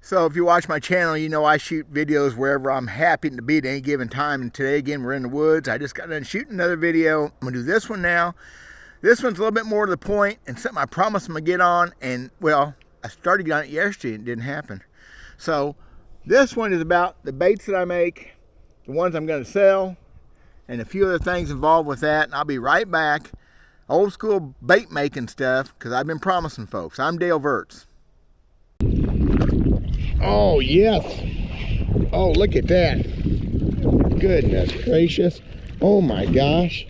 So if you watch my channel, you know I shoot videos wherever I'm happy to be at any given time. And today, again, we're in the woods. I just got done shooting another video. I'm going to do this one now. This one's a little bit more to the point and something I promised I'm going to get on. And, well, I started on it yesterday and it didn't happen. So this one is about the baits that I make, the ones I'm going to sell, and a few other things involved with that. And I'll be right back. Old school bait making stuff, because I've been promising folks. I'm Dale Verts. Oh, yes. Oh, look at that. Goodness gracious. Oh, my gosh.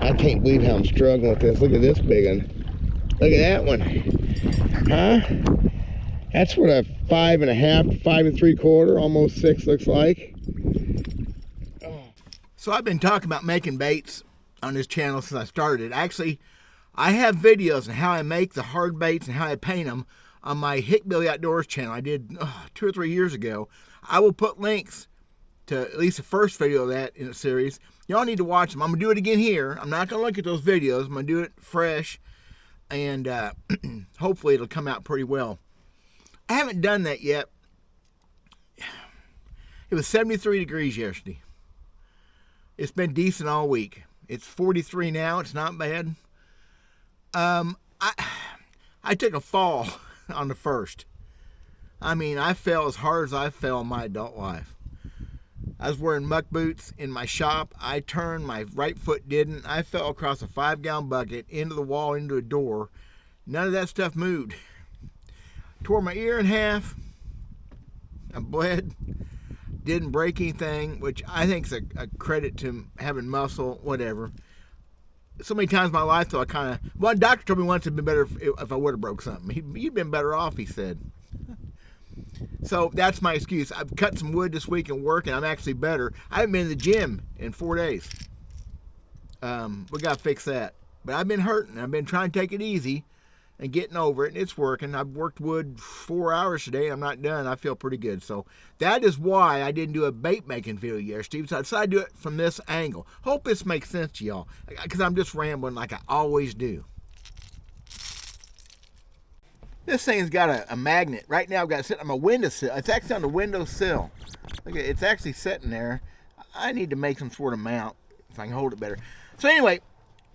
I can't believe how I'm struggling with this. Look at this big one. Look at that one. Huh? That's what a 5.5, 5 3/4, almost 6 looks like. Oh. So I've been talking about making baits on this channel since I started. Actually, I have videos on how I make the hard baits and how I paint them on my Hickbilly Outdoors channel. I did 2 or 3 years ago. I will put links to at least the first video of that in the series. Y'all need to watch them. I'm going to do it again here. I'm not going to look at those videos. I'm going to do it fresh, and hopefully it'll come out pretty well. I haven't done that yet. It was 73 degrees yesterday. It's been decent all week. It's 43 now. It's not bad. I took a fall on the first. I mean, I fell as hard as I fell in my adult life. I was wearing muck boots in my shop. I turned, my right foot didn't. I fell across a 5-gallon bucket, into the wall, into a door. None of that stuff moved. Tore my ear in half. I bled. Didn't break anything, which I think is a credit to having muscle, whatever. So many times in my life, though, I kind of... One doctor told me once it'd been better if I would have broke something. You'd been better off, he said. So that's my excuse. I've cut some wood this week and work, and I'm actually better. I haven't been to the gym in 4 days. We got to fix that. But I've been hurting. I've been trying to take it easy and getting over it, and it's working. I've worked wood 4 hours today, and I'm not done. I feel pretty good. So that is why I didn't do a bait making video yesterday. So I decided to do it from this angle. Hope this makes sense to y'all, because I'm just rambling like I always do. This thing's got a magnet. Right now I've got it sitting on my windowsill. It's actually on the windowsill. Look, it's actually sitting there. I need to make some sort of mount if I can hold it better. So anyway,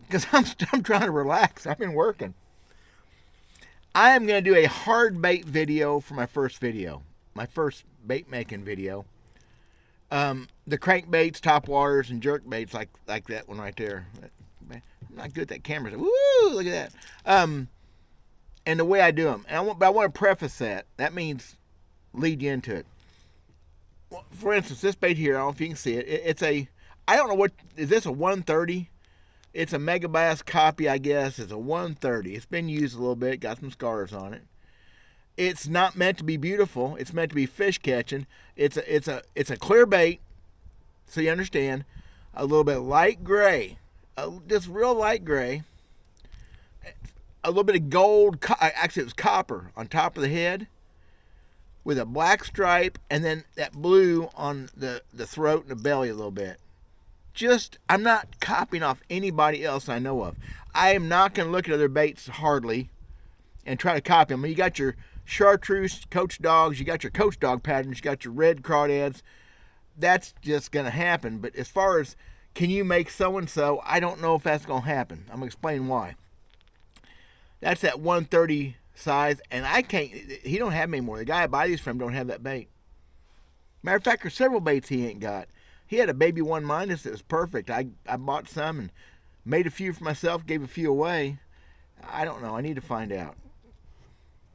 because I'm trying to relax. I've been working. I am going to do a hard bait video for my first video. My first bait making video. The crankbaits, top waters, and jerk baits like that one right there. I'm not good at that camera. Woo! Look at that. And the way I do them. But I want to preface that. That means lead you into it. Well, for instance, this bait here, I don't know if you can see it. It's a, I don't know what, is this a 130? It's a Mega Bass copy, I guess. It's a 130. It's been used a little bit. Got some scars on it. It's not meant to be beautiful. It's meant to be fish catching. It's a clear bait, so you understand. A little bit light gray, just real light gray. A little bit of gold. Actually, it was copper on top of the head, with a black stripe, and then that blue on the throat and the belly a little bit. I'm not copying off anybody else I know of. I am not going to look at other baits hardly and try to copy them. You got your chartreuse coach dogs, you got your coach dog patterns, you got your red crawdads. That's just going to happen. But as far as can you make so-and-so, I don't know if that's going to happen. I'm going to explain why. That's that 130 size, and I can't, he don't have many more. The guy I buy these from don't have that bait. Matter of fact, there's several baits he ain't got. He had a baby 1- that was perfect. I bought some and made a few for myself, gave a few away. I don't know. I need to find out.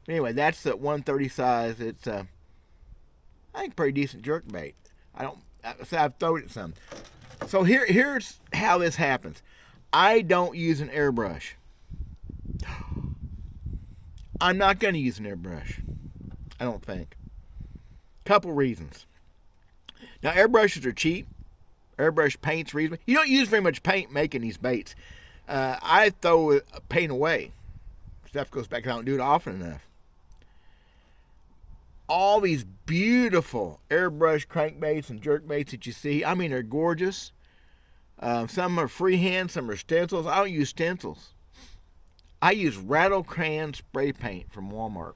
Anyway, that's the 130 size. It's I think pretty decent jerk bait. I've thrown it some. So here's how this happens. I don't use an airbrush. I'm not going to use an airbrush. I don't think. Couple reasons. Now, airbrushes are cheap. Airbrush paint's reasonable. You don't use very much paint making these baits. I throw paint away. Stuff goes back. I don't do it often enough. All these beautiful airbrush crankbaits and jerkbaits that you see, I mean, they're gorgeous. Some are freehand, some are stencils. I don't use stencils. I use Rattle can spray paint from Walmart.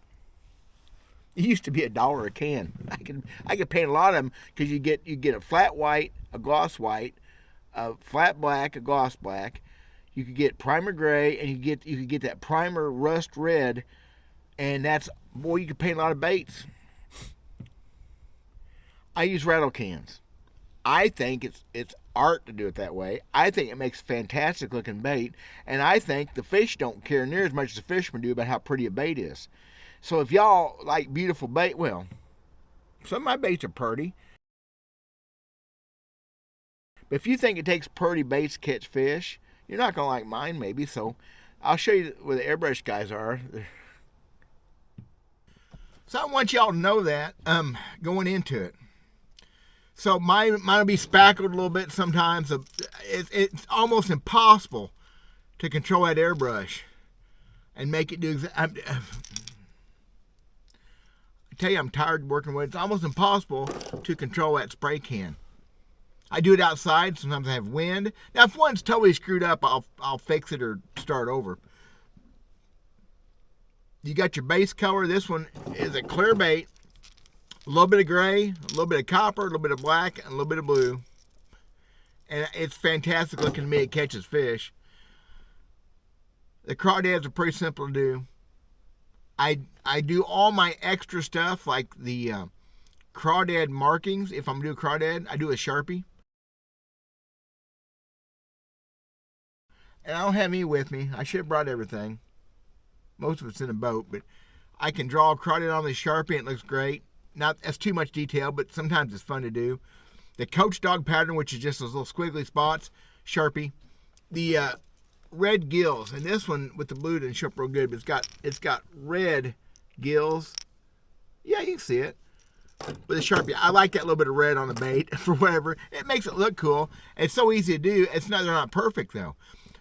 It used to be $1 a can. I could paint a lot of them because you get a flat white, a gloss white, a flat black, a gloss black. You could get primer gray, and you could get that primer rust red, and that's, boy, you could paint a lot of baits. I use Rattle cans. I think it's art to do it that way. I think it makes a fantastic looking bait, and I think the fish don't care near as much as the fishermen do about how pretty a bait is. So if y'all like beautiful bait, well, some of my baits are pretty. But if you think it takes pretty baits to catch fish, you're not going to like mine maybe. So I'll show you where the airbrush guys are. So I want y'all to know that going into it. So mine will be spackled a little bit sometimes. It's almost impossible to control that airbrush and make it do I tell you, I'm tired working with it. It's almost impossible to control that spray can. I do it outside. Sometimes I have wind. Now, if one's totally screwed up, I'll fix it or start over. You got your base color. This one is a clear bait. A little bit of gray, a little bit of copper, a little bit of black, and a little bit of blue. And it's fantastic looking to me. It catches fish. The crawdads are pretty simple to do. I do all my extra stuff like the crawdad markings. If I'm doing crawdad, I do a Sharpie. And I don't have any with me. I should have brought everything. Most of it's in a boat, but I can draw a crawdad on the Sharpie and it looks great. Not that's too much detail, but sometimes it's fun to do. The coach dog pattern, which is just those little squiggly spots, Sharpie. The red gills, and this one with the blue didn't show up real good, but it's got red gills. Yeah, you can see it with a Sharpie. I like that little bit of red on the bait for whatever. It makes it look cool. It's so easy to do. They're not perfect though.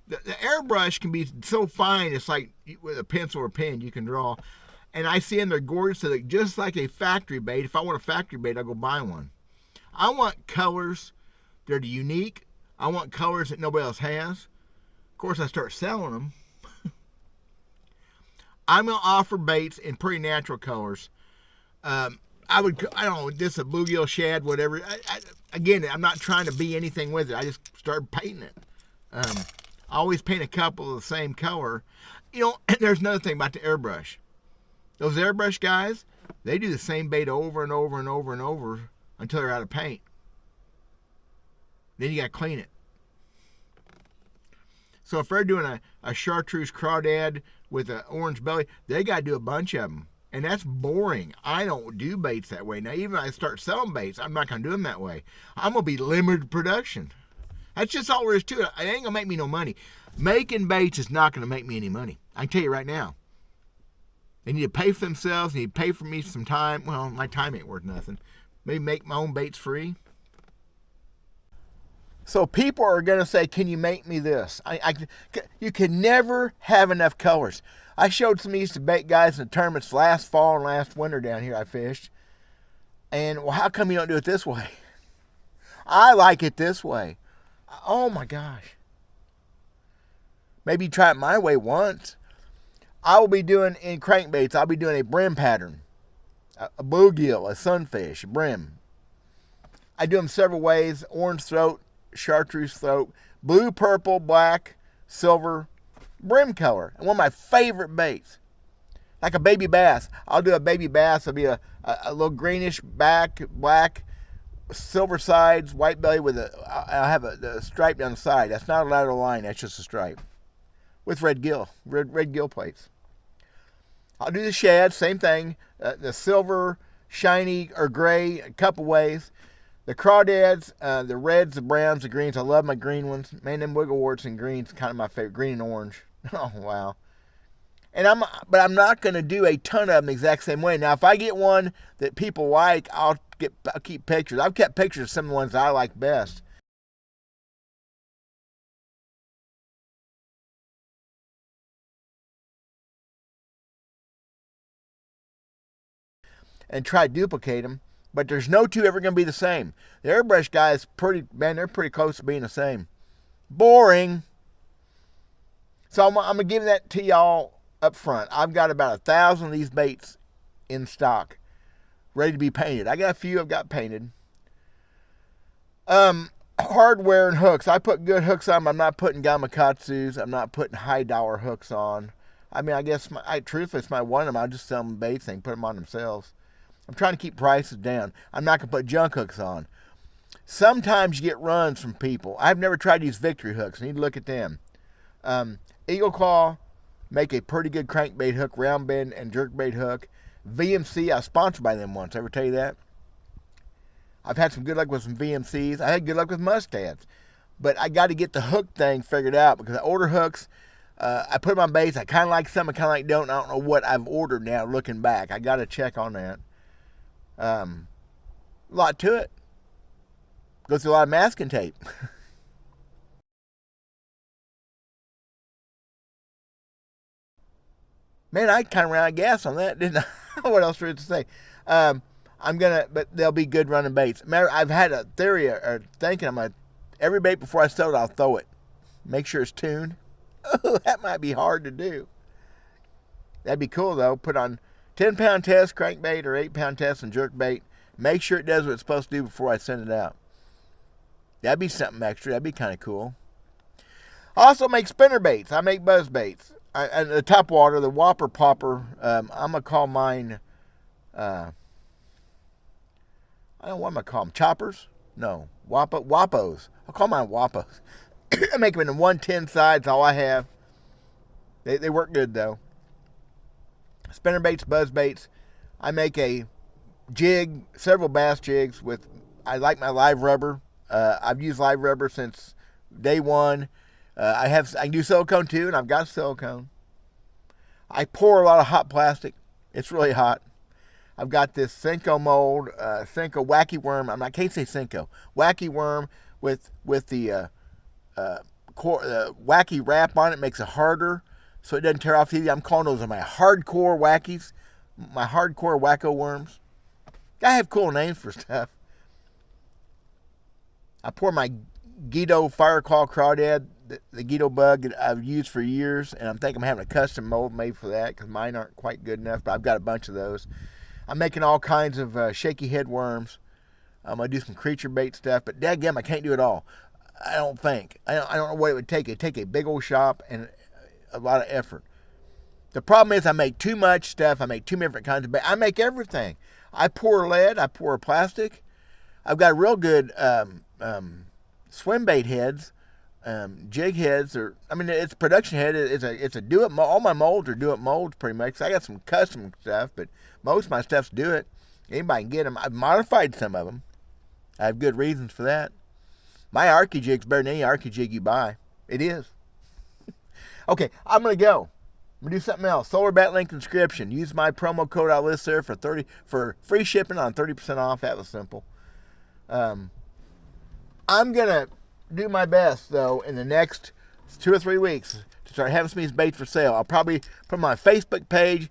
The airbrush can be so fine. It's like with a pencil or pen you can draw. And I see them, they're gorgeous. So they're just like a factory bait. If I want a factory bait, I'll go buy one. I want colors that are unique. I want colors that nobody else has. Of course, I start selling them. I'm going to offer baits in pretty natural colors. I don't know, just a bluegill, shad, whatever. Again, I'm not trying to be anything with it. I just started painting it. I always paint a couple of the same color. You know, there's another thing about the airbrush. Those airbrush guys, they do the same bait over and over and over and over until they're out of paint. Then you got to clean it. So if they're doing a chartreuse crawdad with an orange belly, they got to do a bunch of them. And that's boring. I don't do baits that way. Now, even if I start selling baits, I'm not going to do them that way. I'm going to be limited production. That's just all there is to it. It ain't going to make me no money. Making baits is not going to make me any money. I can tell you right now. They need to pay for themselves. They need to pay for me some time. Well, my time ain't worth nothing. Maybe make my own baits free. So people are going to say, can you make me this? You can never have enough colors. I showed some of these to bait guys in the tournaments last fall and last winter down here I fished. And, well, how come you don't do it this way? I like it this way. Oh, my gosh. Maybe try it my way once. I will be doing, in crankbaits, I'll be doing a brim pattern. A bluegill, a sunfish, a brim. I do them several ways. Orange throat, chartreuse throat, blue, purple, black, silver, brim color. And one of my favorite baits. Like a baby bass. I'll do a baby bass. It'll be a little greenish back, black, silver sides, white belly with I'll have the stripe down the side. That's not a lateral line. That's just a stripe. With red gill plates. I'll do the shad, same thing. The silver, shiny, or gray, a couple ways. The crawdads, the reds, the browns, the greens. I love my green ones. Man, them wiggle warts and greens, kind of my favorite. Green and orange. Oh, wow. But I'm not going to do a ton of them the exact same way. Now, if I get one that people like, I'll keep pictures. I've kept pictures of some of the ones I like best. And try to duplicate them, but there's no two ever going to be the same. The airbrush guys, they're pretty close to being the same. Boring. So I'm going to give that to y'all up front. I've got about 1,000 of these baits in stock, ready to be painted. I got a few I've got painted. Hardware and hooks. I put good hooks on them. I'm not putting gamakatsus. I'm not putting high dollar hooks on. I mean, I guess, truthfully, if I want them, I'll just sell them baits and put them on themselves. I'm trying to keep prices down. I'm not going to put junk hooks on. Sometimes you get runs from people. I've never tried to use victory hooks. I need to look at them. Eagle Claw make a pretty good crankbait hook, round bend, and jerkbait hook. VMC, I was sponsored by them once. Ever tell you that? I've had some good luck with some VMCs. I had good luck with mustads. But I got to get the hook thing figured out because I order hooks. I put them on baits. I kind of like some, I kind of like don't. I don't know what I've ordered now looking back. I got to check on that. A lot to it. Goes through a lot of masking tape. Man, I kind of ran out of gas on that, didn't I? What else was to say? But they'll be good running baits. Matter, I've had a theory or thinking every bait before I sell it, I'll throw it. Make sure it's tuned. Oh, that might be hard to do. That'd be cool though. Put on 10-pound test crankbait or 8-pound test and jerkbait. Make sure it does what it's supposed to do before I send it out. That'd be something extra. That'd be kind of cool. I also make spinner baits. I make buzz baits. And the top water, the whopper popper. I'm gonna call mine. I don't know what I'm gonna call them. Choppers? No, wappos. I'll call mine wappos. I make them in the 110 sides. All I have. They work good though. Spinner baits, buzz baits. I make a jig, several bass jigs with. I like my live rubber. I've used live rubber since day one. I can do silicone too, and I've got silicone. I pour a lot of hot plastic. It's really hot. I've got this Senko mold, Senko wacky worm. I can't say Senko. Wacky worm with the wacky wrap on it makes it harder, so it doesn't tear off easy. I'm calling those my hardcore wackies, my hardcore wacko worms. I have cool names for stuff. I pour my Guido Fireclaw Crawdad, the Guido bug that I've used for years, and I'm thinking I'm having a custom mold made for that because mine aren't quite good enough, but I've got a bunch of those. I'm making all kinds of shaky head worms. I'm going to do some creature bait stuff, but dadgum, I can't do it all. I don't think. I don't know what it would take. It'd take a big old shop and a lot of effort. The problem is I make too much stuff. I make too many different kinds of bait. I make everything. I pour lead. I pour plastic. I've got real good swim bait heads, jig heads, it's production head. It's a do it. All my molds are do it molds pretty much. So I got some custom stuff, but most of my stuff's do it. Anybody can get them. I've modified some of them. I have good reasons for that. My Archie jig's better than any Archie jig you buy. It is. Okay, I'm gonna go. I'm gonna do something else. Solar Bat link inscription. Use my promo code I'll list there for free shipping on 30% off. That was simple. I'm gonna do my best though in the next 2 or 3 weeks to start having some of these baits for sale. I'll probably put my Facebook page,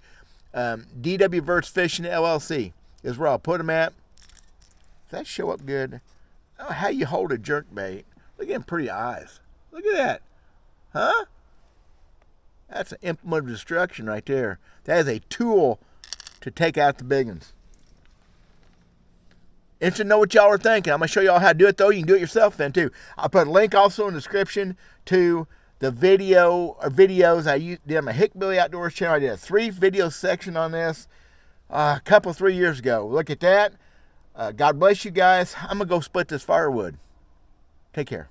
DW Verse Fishing LLC is where I'll put them at. Does that show up good? Oh, how you hold a jerk bait. Look at them pretty eyes. Look at that. Huh? That's an implement of destruction right there. That is a tool to take out the big ones. Interested to know what y'all are thinking. I'm going to show y'all how to do it, though. You can do it yourself then, too. I'll put a link also in the description to the videos I did on my Hickbilly Outdoors channel. I did a 3-video section on this a couple, 3 years ago. Look at that. God bless you guys. I'm going to go split this firewood. Take care.